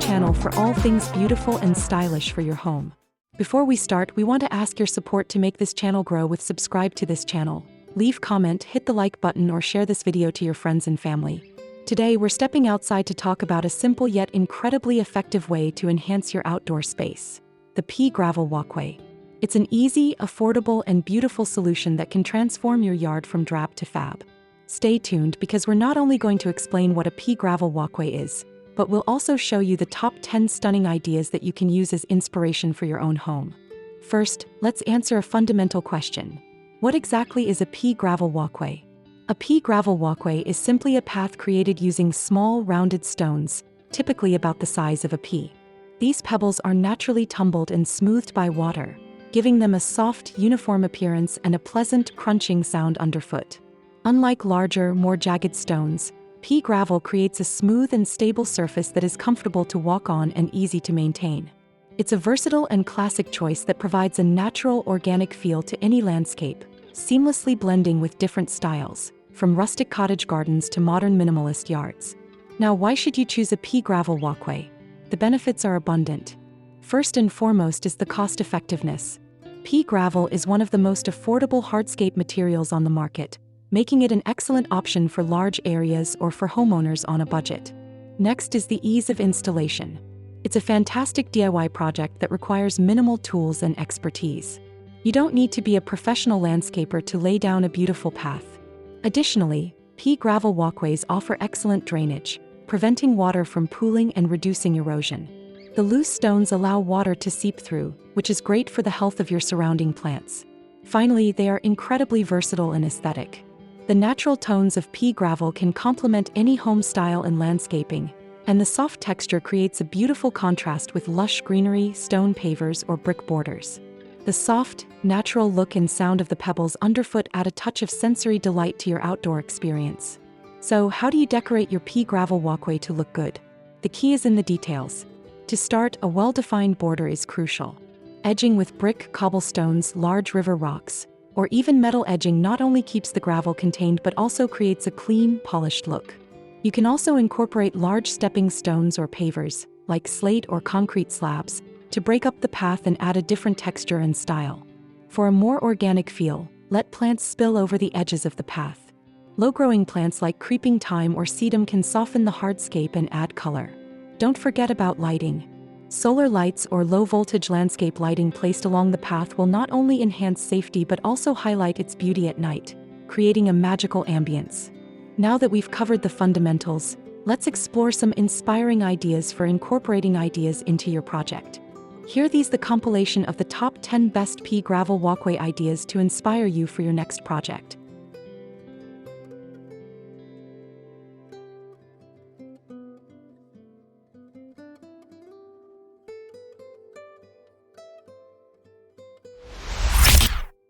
channel for all things beautiful and stylish for your home. Before we start, we want to ask your support to make this channel grow with subscribe to this channel. Leave comment, hit the like button or share this video to your friends and family. Today we're stepping outside to talk about a simple yet incredibly effective way to enhance your outdoor space. The pea gravel walkway. It's an easy, affordable and beautiful solution that can transform your yard from drab to fab. Stay tuned because we're not only going to explain what a pea gravel walkway is, but we'll also show you the top 10 stunning ideas that you can use as inspiration for your own home. First, let's answer a fundamental question. What exactly is a pea gravel walkway? A pea gravel walkway is simply a path created using small, rounded stones, typically about the size of a pea. These pebbles are naturally tumbled and smoothed by water, giving them a soft, uniform appearance and a pleasant, crunching sound underfoot. Unlike larger, more jagged stones, pea gravel creates a smooth and stable surface that is comfortable to walk on and easy to maintain. It's a versatile and classic choice that provides a natural, organic feel to any landscape, seamlessly blending with different styles, from rustic cottage gardens to modern minimalist yards. Now, why should you choose a pea gravel walkway? The benefits are abundant. First and foremost is the cost-effectiveness. Pea gravel is one of the most affordable hardscape materials on the market, making it an excellent option for large areas or for homeowners on a budget. Next is the ease of installation. It's a fantastic DIY project that requires minimal tools and expertise. You don't need to be a professional landscaper to lay down a beautiful path. Additionally, pea gravel walkways offer excellent drainage, preventing water from pooling and reducing erosion. The loose stones allow water to seep through, which is great for the health of your surrounding plants. Finally, they are incredibly versatile and aesthetic. The natural tones of pea gravel can complement any home style and landscaping, and the soft texture creates a beautiful contrast with lush greenery, stone pavers, or brick borders. The soft, natural look and sound of the pebbles underfoot add a touch of sensory delight to your outdoor experience. So, how do you decorate your pea gravel walkway to look good? The key is in the details. To start, a well-defined border is crucial. Edging with brick, cobblestones, large river rocks, or even metal edging not only keeps the gravel contained but also creates a clean, polished look. You can also incorporate large stepping stones or pavers, like slate or concrete slabs, to break up the path and add a different texture and style. For a more organic feel, let plants spill over the edges of the path. Low-growing plants like creeping thyme or sedum can soften the hardscape and add color. Don't forget about lighting. Solar lights or low-voltage landscape lighting placed along the path will not only enhance safety but also highlight its beauty at night, creating a magical ambience. Now that we've covered the fundamentals, let's explore some inspiring ideas for incorporating ideas into your project. Here these the compilation of the top 10 best pea gravel walkway ideas to inspire you for your next project.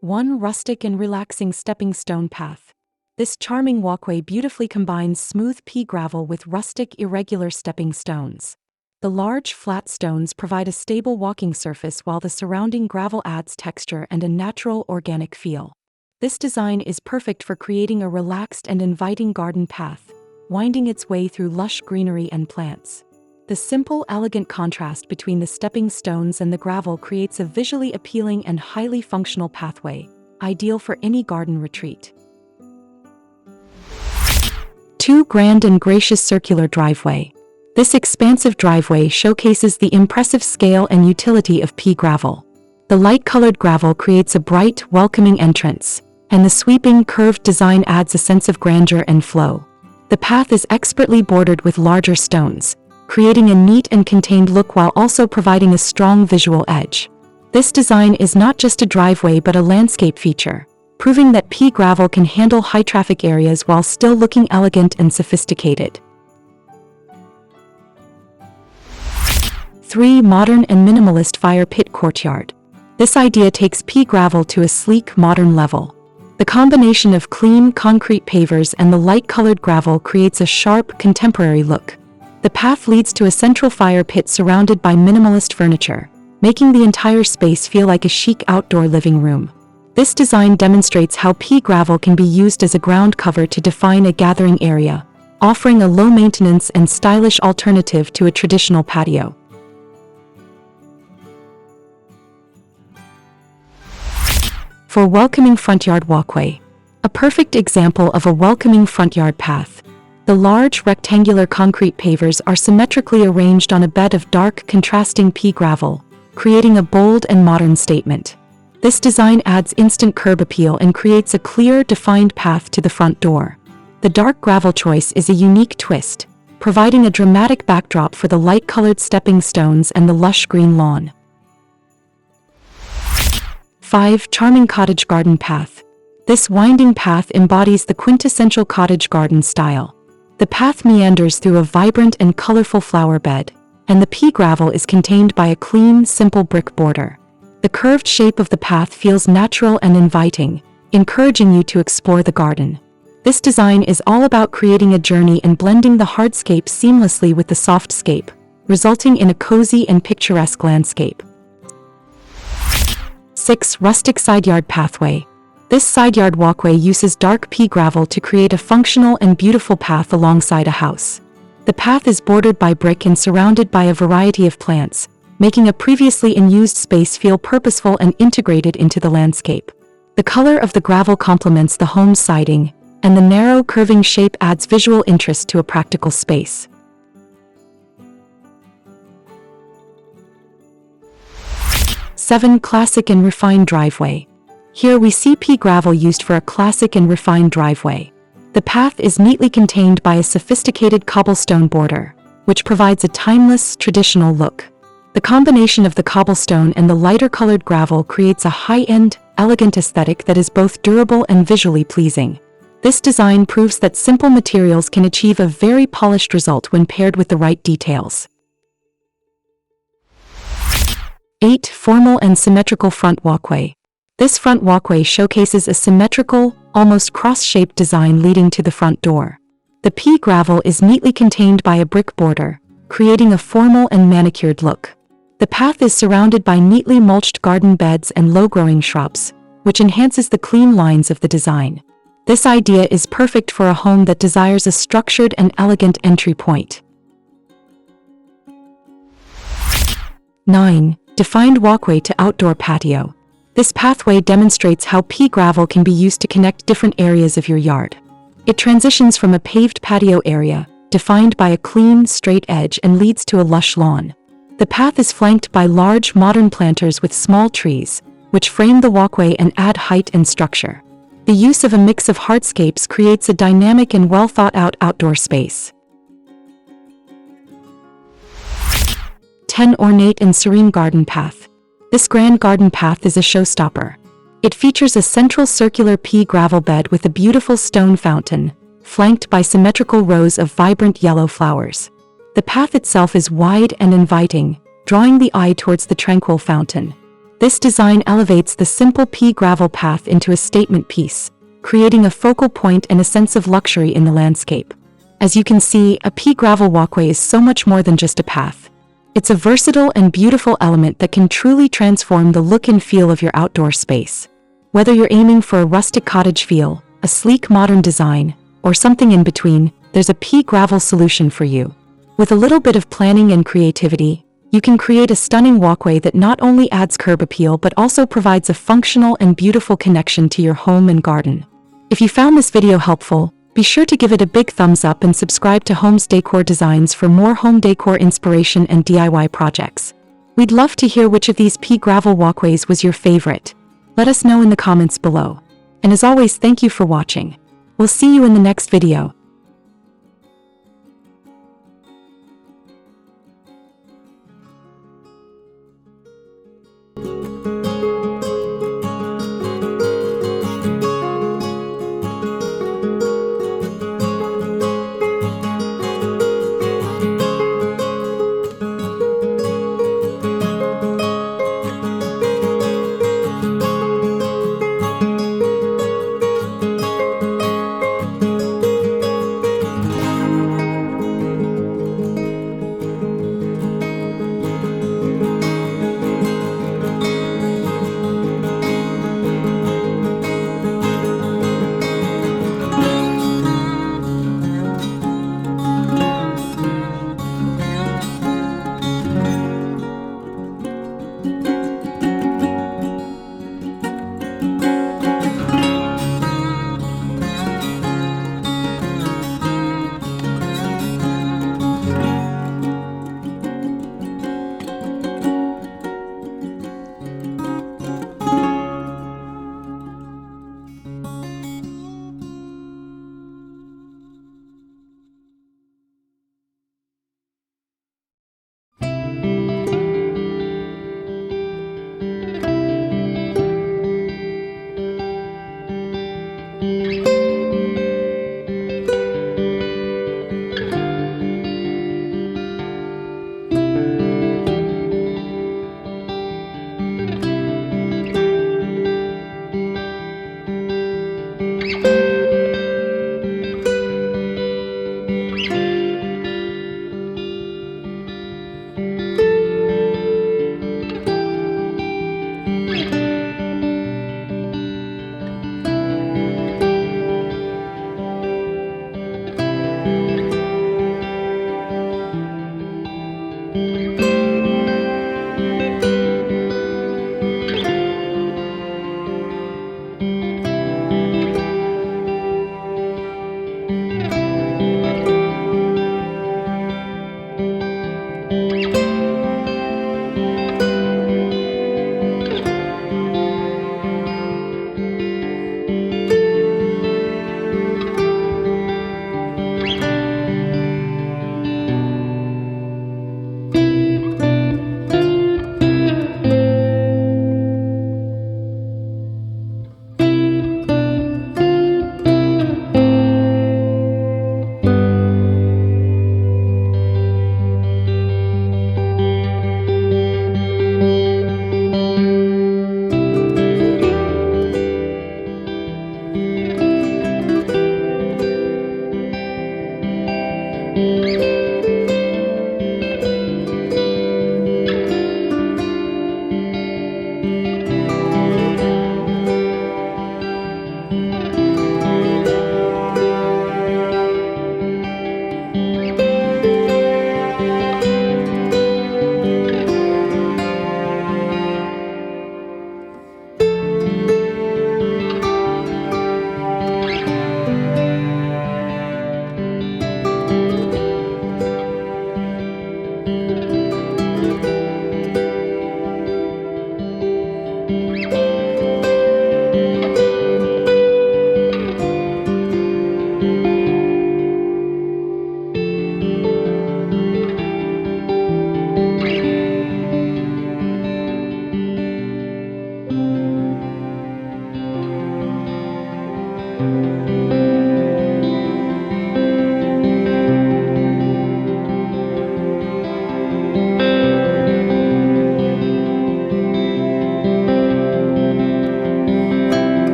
One rustic and relaxing stepping stone path. This charming walkway beautifully combines smooth pea gravel with rustic, irregular stepping stones. The large, flat stones provide a stable walking surface while the surrounding gravel adds texture and a natural, organic feel. This design is perfect for creating a relaxed and inviting garden path, winding its way through lush greenery and plants. The simple, elegant contrast between the stepping stones and the gravel creates a visually appealing and highly functional pathway, ideal for any garden retreat. 2. Grand and gracious circular driveway. This expansive driveway showcases the impressive scale and utility of pea gravel. The light-colored gravel creates a bright, welcoming entrance, and the sweeping, curved design adds a sense of grandeur and flow. The path is expertly bordered with larger stones, creating a neat and contained look while also providing a strong visual edge. This design is not just a driveway but a landscape feature, proving that pea gravel can handle high-traffic areas while still looking elegant and sophisticated. 3. Modern and minimalist fire pit courtyard. This idea takes pea gravel to a sleek, modern level. The combination of clean, concrete pavers and the light-colored gravel creates a sharp, contemporary look. The path leads to a central fire pit surrounded by minimalist furniture, making the entire space feel like a chic outdoor living room. This design demonstrates how pea gravel can be used as a ground cover to define a gathering area, offering a low-maintenance and stylish alternative to a traditional patio. For welcoming front yard walkway. A perfect example of a welcoming front yard path. The large rectangular concrete pavers are symmetrically arranged on a bed of dark, contrasting pea gravel, creating a bold and modern statement. This design adds instant curb appeal and creates a clear, defined path to the front door. The dark gravel choice is a unique twist, providing a dramatic backdrop for the light-colored stepping stones and the lush green lawn. 5. Charming cottage garden path. This winding path embodies the quintessential cottage garden style. The path meanders through a vibrant and colorful flower bed, and the pea gravel is contained by a clean, simple brick border. The curved shape of the path feels natural and inviting, encouraging you to explore the garden. This design is all about creating a journey and blending the hardscape seamlessly with the softscape, resulting in a cozy and picturesque landscape. 6. Rustic side yard pathway. This side yard walkway uses dark pea gravel to create a functional and beautiful path alongside a house. The path is bordered by brick and surrounded by a variety of plants, making a previously unused space feel purposeful and integrated into the landscape. The color of the gravel complements the home's siding, and the narrow, curving shape adds visual interest to a practical space. 7. Classic and refined driveway. Here we see pea gravel used for a classic and refined driveway. The path is neatly contained by a sophisticated cobblestone border, which provides a timeless, traditional look. The combination of the cobblestone and the lighter-colored gravel creates a high-end, elegant aesthetic that is both durable and visually pleasing. This design proves that simple materials can achieve a very polished result when paired with the right details. 8. Formal and symmetrical front walkway. This front walkway showcases a symmetrical, almost cross-shaped design leading to the front door. The pea gravel is neatly contained by a brick border, creating a formal and manicured look. The path is surrounded by neatly mulched garden beds and low-growing shrubs, which enhances the clean lines of the design. This idea is perfect for a home that desires a structured and elegant entry point. 9. Defined walkway to outdoor patio. This pathway demonstrates how pea gravel can be used to connect different areas of your yard. It transitions from a paved patio area, defined by a clean, straight edge, and leads to a lush lawn. The path is flanked by large, modern planters with small trees, which frame the walkway and add height and structure. The use of a mix of hardscapes creates a dynamic and well-thought-out outdoor space. 10. Ornate and serene garden path. This grand garden path is a showstopper. It features a central circular pea gravel bed with a beautiful stone fountain, flanked by symmetrical rows of vibrant yellow flowers. The path itself is wide and inviting, drawing the eye towards the tranquil fountain. This design elevates the simple pea gravel path into a statement piece, creating a focal point and a sense of luxury in the landscape. As you can see, a pea gravel walkway is so much more than just a path. It's a versatile and beautiful element that can truly transform the look and feel of your outdoor space. Whether you're aiming for a rustic cottage feel, a sleek modern design, or something in between, there's a pea gravel solution for you. With a little bit of planning and creativity, you can create a stunning walkway that not only adds curb appeal but also provides a functional and beautiful connection to your home and garden. If you found this video helpful, be sure to give it a big thumbs up and subscribe to Homes Decor Designs for more home decor inspiration and DIY projects. We'd love to hear which of these pea gravel walkways was your favorite. Let us know in the comments below. And as always, thank you for watching. We'll see you in the next video.